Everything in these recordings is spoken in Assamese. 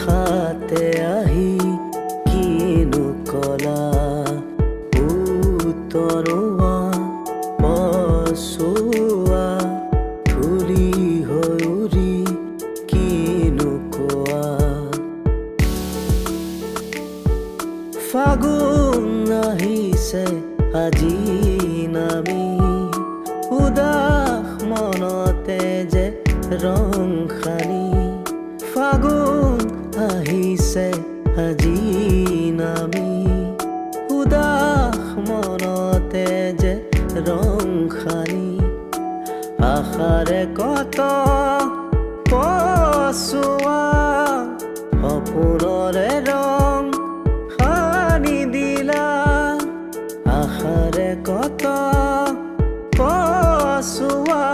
হঠাতে আহি কিনো কলা উতৰোৱা পচোৱা ধূলি হৈ উৰি কিনো কোৱা ফাগুন আহিছে আজি নামি উদাস মনতে যে ৰং খানি ফাগুন আহিছে আজি নামি উদাস মনতে যে ৰং খানি আশাৰে কত পচোৱা সপোনৰে ৰং সানি দিলা আশাৰে কত পচোৱা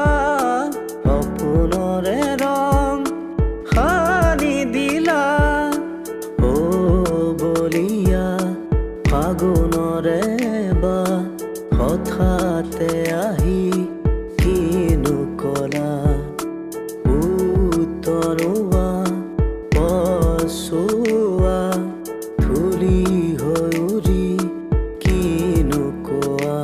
সপোনৰে ৰং সানি দিলা ও বলিয়া ফাগুনৰে বা হঠাতে আহি কিনো কলা উতৰোৱা পচোৱা ধূলি হৈ উৰি কিনো কোৱা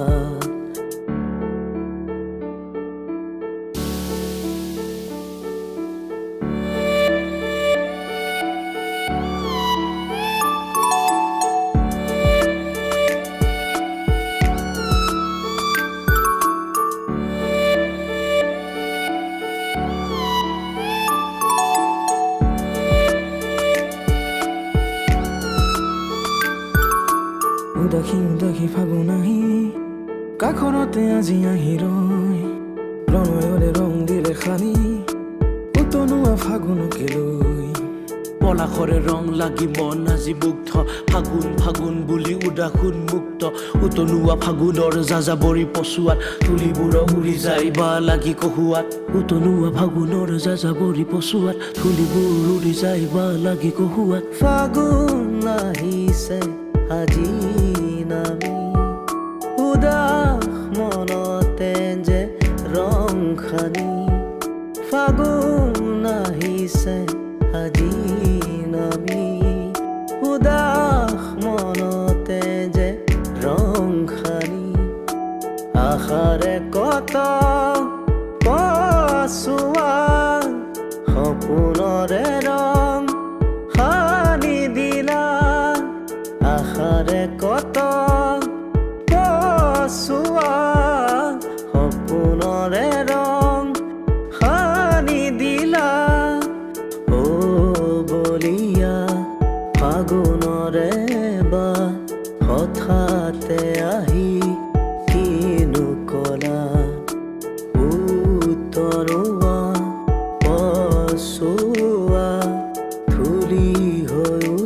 উদাসী উদাসী ফাগুন আহি কাষৰতে আজি আহি ৰয় প্ৰণয়ৰে ৰং দিলে খানি উতনোৱা ফাগুনকে লৈ পলাশৰে ৰং লাগি মন আজি মুগ্ধ ফাগুন ফাগুন বুলি উদাসুন মুক্ত উতনোৱা ফাগুনৰ যাযাবৰী পচোৱাত ধূলিবোৰ উৰি যায় বা লাগি কহুৱাত উতনোৱা ফাগুনৰ যাযাবৰী পচোৱাত ধূলিবোৰ উৰি যায় বা লাগি কহুৱাত ফাগুন আহিছে আজি নামি উদাস মনতে যে ৰং খানি ফাগুন আহিছে আজি নামি উদাস মনতে যে ৰং খানি আশাৰে কত পচোৱা সপোনৰে ৰং সানি দিলা আশাৰে কত পচোৱা সপোনৰে ৰং সানি দিলা ও বলিয়া ফাগুনৰে বা হঠাতে আহি কিনো কলা উতৰোৱা পচোৱা ধূলি হৈ